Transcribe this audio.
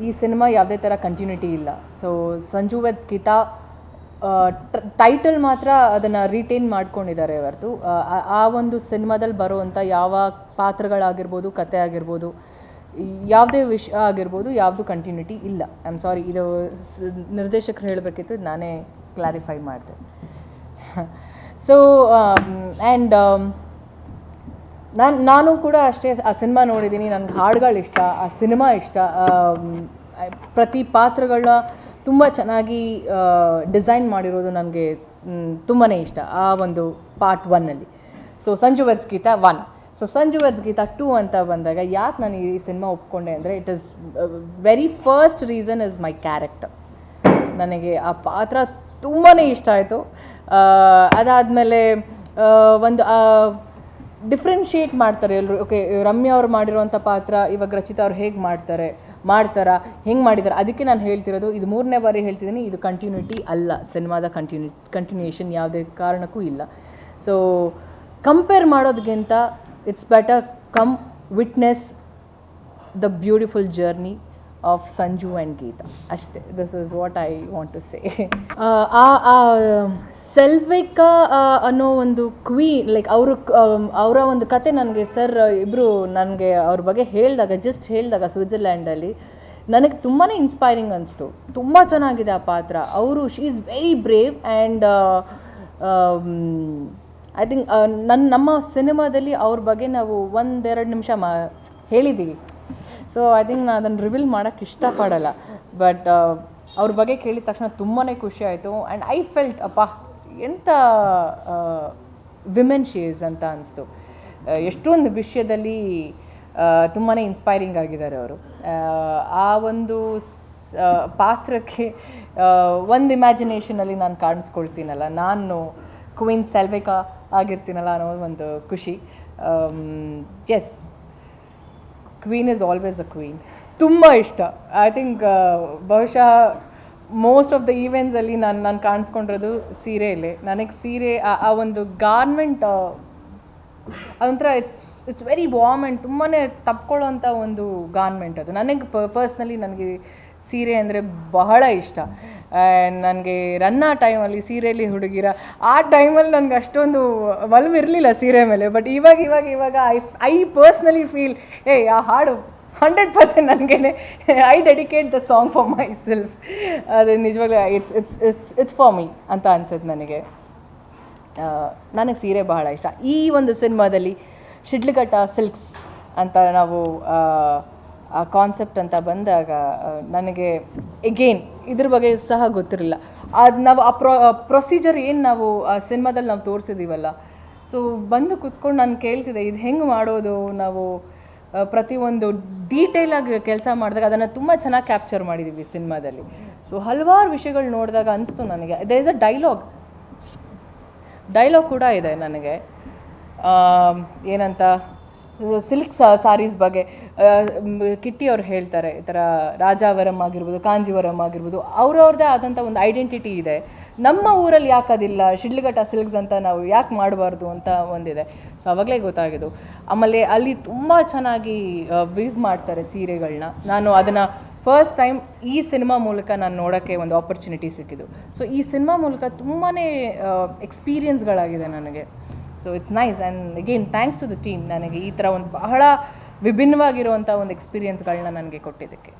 ಈ ಸಿನಿಮಾ ಯಾವುದೇ ಥರ ಕಂಟಿನ್ಯೂಟಿ ಇಲ್ಲ. So Sanju weds Geetha title ಮಾತ್ರ ಅದನ್ನು ರಿಟೇನ್ ಮಾಡ್ಕೊಂಡಿದ್ದಾರೆ ಹೊರತು ಆ ಒಂದು ಸಿನಿಮಾದಲ್ಲಿ ಬರುವಂಥ ಯಾವ ಪಾತ್ರಗಳಾಗಿರ್ಬೋದು, ಕತೆ ಆಗಿರ್ಬೋದು, ಯಾವುದೇ ವಿಷಯ ಆಗಿರ್ಬೋದು, ಯಾವುದು ಕಂಟಿನ್ಯೂಟಿ ಇಲ್ಲ. ಐ ಆಮ್ ಸಾರಿ, ಇದು ನಿರ್ದೇಶಕರು ಹೇಳಬೇಕಿತ್ತು, ನಾನೇ ಕ್ಲಾರಿಫೈ ಮಾಡಿದೆ. ಸೊ ಆ್ಯಂಡ್ ನಾನು ಕೂಡ ಅಷ್ಟೇ ಆ ಸಿನಿಮಾ ನೋಡಿದ್ದೀನಿ. ನನಗೆ ಹಾಡುಗಳು ಇಷ್ಟ, ಆ ಸಿನಿಮಾ ಇಷ್ಟ, ಪ್ರತಿ ಪಾತ್ರಗಳನ್ನ ತುಂಬ ಚೆನ್ನಾಗಿ ಡಿಸೈನ್ ಮಾಡಿರೋದು ನನಗೆ ತುಂಬಾ ಇಷ್ಟ ಆ ಒಂದು ಪಾರ್ಟ್ 1ಅಲ್ಲಿ. So Sanju weds Geeta 1. So Sanju weds Geeta 2 ಅಂತ ಬಂದಾಗ ಯಾಕೆ ನಾನು ಈ ಸಿನಿಮಾ ಒಪ್ಕೊಂಡೆ ಅಂದರೆ, it is very first reason is my character. ನನಗೆ ಆ ಪಾತ್ರ ತುಂಬಾ ಇಷ್ಟ ಆಯಿತು. ಅದಾದಮೇಲೆ ಒಂದು ಡಿಫ್ರೆನ್ಷಿಯೇಟ್ ಮಾಡ್ತಾರೆ ಎಲ್ಲರೂ. ಓಕೆ, ರಮ್ಯಾ ಅವ್ರು ಮಾಡಿರೋವಂಥ ಪಾತ್ರ ಇವಾಗ ರಚಿತಾ ಅವ್ರು ಹೇಗೆ ಮಾಡ್ತಾರಾ, ಹೆಂಗೆ ಮಾಡಿದ್ದಾರೆ, ಅದಕ್ಕೆ ನಾನು ಹೇಳ್ತಿರೋದು. ಇದು 3ನೇ ಬಾರಿ ಹೇಳ್ತಿದ್ದೀನಿ, ಇದು ಕಂಟಿನ್ಯೂಟಿ ಅಲ್ಲ, ಸಿನಿಮಾದ ಕಂಟಿನ್ಯೂಯೇಷನ್ ಯಾವುದೇ ಕಾರಣಕ್ಕೂ ಇಲ್ಲ. ಸೊ ಕಂಪೇರ್ ಮಾಡೋದಕ್ಕಿಂತ it's better come witness the beautiful journey of Sanju and Geeta ಅಷ್ಟೇ. This is what I want to say. Selvika ಅನ್ನೋ ಒಂದು ಕ್ವೀನ್, ಲೈಕ್ ಅವರ ಒಂದು ಕತೆ ನನಗೆ ಸರ್ ಇಬ್ಬರು ನನಗೆ ಅವ್ರ ಬಗ್ಗೆ ಹೇಳಿದಾಗ ಸ್ವಿಟ್ಜರ್ಲ್ಯಾಂಡಲ್ಲಿ ನನಗೆ ತುಂಬಾ ಇನ್ಸ್ಪೈರಿಂಗ್ ಅನಿಸ್ತು. ತುಂಬ ಚೆನ್ನಾಗಿದೆ ಆ ಪಾತ್ರ. She is very brave and I think ನಮ್ಮ ಸಿನಿಮಾದಲ್ಲಿ ಅವ್ರ ಬಗ್ಗೆ ನಾವು 1-2 ನಿಮಿಷ ಹೇಳಿದ್ದೀವಿ. ಸೊ ಐ ಥಿಂಕ್ ನಾನು ಅದನ್ನು ರಿವೀಲ್ ಮಾಡೋಕ್ಕೆ ಇಷ್ಟಪಡಲ್ಲ. ಬಟ್ ಅವ್ರ ಬಗ್ಗೆ ಕೇಳಿದ ತಕ್ಷಣ ತುಂಬಾ ಖುಷಿ ಆಯಿತು. ಆ್ಯಂಡ್ ಐ ಫೆಲ್ಟ್ ಅಪ್ಪ ಎಂಥ ವಿಮೆನ್ ಶಿ ಈಸ್ ಅಂತ ಅನಿಸ್ತು. ಎಷ್ಟೊಂದು ವಿಷಯದಲ್ಲಿ ತುಂಬಾ ಇನ್ಸ್ಪೈರಿಂಗ್ ಆಗಿದ್ದಾರೆ ಅವರು. ಆ ಒಂದು ಪಾತ್ರಕ್ಕೆ ಒಂದು ಇಮ್ಯಾಜಿನೇಷನಲ್ಲಿ ನಾನು ಕಾಣಿಸ್ಕೊಳ್ತೀನಲ್ಲ, ನಾನು ಕ್ವೀನ್ ಸೆಲ್ವಿಕಾ ಆಗಿರ್ತೀನಲ್ಲ ಅನ್ನೋ ಒಂದು ಖುಷಿ. Yes, queen is always a queen. ತುಂಬ ಇಷ್ಟ. ಐ ಥಿಂಕ್ ಬಹುಶಃ ಮೋಸ್ಟ್ ಆಫ್ ದ ಈವೆಂಟ್ಸಲ್ಲಿ ನಾನು ಕಾಣಿಸ್ಕೊಂಡಿರೋದು ಸೀರೆಯಲ್ಲೇ. ನನಗೆ ಸೀರೆ ಆ ಒಂದು ಗಾರ್ಮೆಂಟ್ ಅದೊಂಥರ ಇಟ್ಸ್ ವೆರಿ ವಾರ್ಮ್ ಆ್ಯಂಡ್ ತುಂಬಾ ತಪ್ಕೊಳ್ಳೋಂಥ ಒಂದು ಗಾರ್ಮೆಂಟ್ ಅದು. ನನಗೆ ಪರ್ಸ್ನಲಿ ನನಗೆ ಸೀರೆ ಅಂದರೆ ಬಹಳ ಇಷ್ಟ. ನನಗೆ ರನ್ನ ಟೈಮಲ್ಲಿ ಸೀರೆಯಲ್ಲಿ ಹುಡುಗಿರ ಆ ಟೈಮಲ್ಲಿ ನನಗೆ ಅಷ್ಟೊಂದು ಒಲವಿರಲಿಲ್ಲ ಸೀರೆ ಮೇಲೆ. ಬಟ್ ಇವಾಗ ಐ ಪರ್ಸ್ನಲಿ ಫೀಲ್ ಆ ಹಾಡು 100% ನನಗೇನೆ I dedicate the song for myself. ಅದು ನಿಜವಾಗ್ಲೂ ಇಟ್ಸ್ ಫಾರ್ ಮೀ ಅಂತ ಅನ್ಸುತ್ತೆ ನನಗೆ. ನನಗೆ ಸೀರೆ ಬಹಳ ಇಷ್ಟ. ಈ ಒಂದು ಸಿನಿಮಾದಲ್ಲಿ ಶಿಡ್ಲಘಟ್ಟ ಸಿಲ್ಕ್ಸ್ ಅಂತ ನಾವು ಆ ಕಾನ್ಸೆಪ್ಟ್ ಅಂತ ಬಂದಾಗ ನನಗೆ ಎಗೇನ್ ಇದ್ರ ಬಗ್ಗೆ ಸಹ ಗೊತ್ತಿರಲಿಲ್ಲ. ಅದು ನಾವು ಆ ಪ್ರೊಸೀಜರ್ ಏನು ನಾವು ಆ ಸಿನಿಮಾದಲ್ಲಿ ನಾವು ತೋರಿಸಿದ್ದೀವಲ್ಲ, ಸೊ ಬಂದು ಕೂತ್ಕೊಂಡು ನಾನು ಕೇಳ್ತಿದ್ದೆ, ಇದು ಹೆಂಗೆ ಮಾಡೋದು, ನಾವು ಪ್ರತಿಯೊಂದು ಡೀಟೇಲಾಗಿ ಕೆಲಸ ಮಾಡಿದಾಗ ಅದನ್ನು ತುಂಬ ಚೆನ್ನಾಗಿ ಕ್ಯಾಪ್ಚರ್ ಮಾಡಿದ್ದೀವಿ ಸಿನಿಮಾದಲ್ಲಿ. ಸೊ ಹಲವಾರು ವಿಷಯಗಳು ನೋಡಿದಾಗ ಅನಿಸ್ತು ನನಗೆ. ದೇರ್ ಇಸ್ ಅ ಡೈಲಾಗ್ ಕೂಡ ಇದೆ ನನಗೆ. ಏನಂತ, ಸಿಲ್ಕ್ ಸಾರೀಸ್ ಬಗ್ಗೆ ಕಿಟ್ಟಿ ಅವ್ರು ಹೇಳ್ತಾರೆ, ಈ ಥರ ರಾಜಾವರಂ ಆಗಿರ್ಬೋದು, ಕಾಂಜೀವರಂ ಆಗಿರ್ಬೋದು, ಅವ್ರವ್ರದ್ದೇ ಆದಂಥ ಒಂದು ಐಡೆಂಟಿಟಿ ಇದೆ. ನಮ್ಮ ಊರಲ್ಲಿ ಯಾಕೆ ಅದಿಲ್ಲ, ಶಿಡ್ಲಘಟ್ಟ ಸಿಲ್ಕ್ಸ್ ಅಂತ ನಾವು ಯಾಕೆ ಮಾಡಬಾರ್ದು ಅಂತ ಒಂದಿದೆ. ಸೊ ಅವಾಗಲೇ ಗೊತ್ತಾಗಿದ್ದು. ಆಮೇಲೆ ಅಲ್ಲಿ ತುಂಬ ಚೆನ್ನಾಗಿ ವೀವ್ ಮಾಡ್ತಾರೆ ಸೀರೆಗಳನ್ನ. ನಾನು ಅದನ್ನು ಫಸ್ಟ್ ಟೈಮ್ ಈ ಸಿನಿಮಾ ಮೂಲಕ ನಾನು ನೋಡೋಕ್ಕೆ ಒಂದು ಆಪರ್ಚುನಿಟಿ ಸಿಕ್ಕಿದ್ದು. ಸೊ ಈ ಸಿನಿಮಾ ಮೂಲಕ ತುಂಬಾ ಎಕ್ಸ್ಪೀರಿಯನ್ಸ್ಗಳಾಗಿದೆ ನನಗೆ. So it's nice. And again thanks to the team ನನಗೆ ಈ ಥರ ಒಂದು ಬಹಳ ವಿಭಿನ್ನವಾಗಿರುವಂಥ ಒಂದು ಎಕ್ಸ್ಪೀರಿಯನ್ಸ್ಗಳನ್ನ ನನಗೆ ಕೊಟ್ಟಿದ್ದಕ್ಕೆ.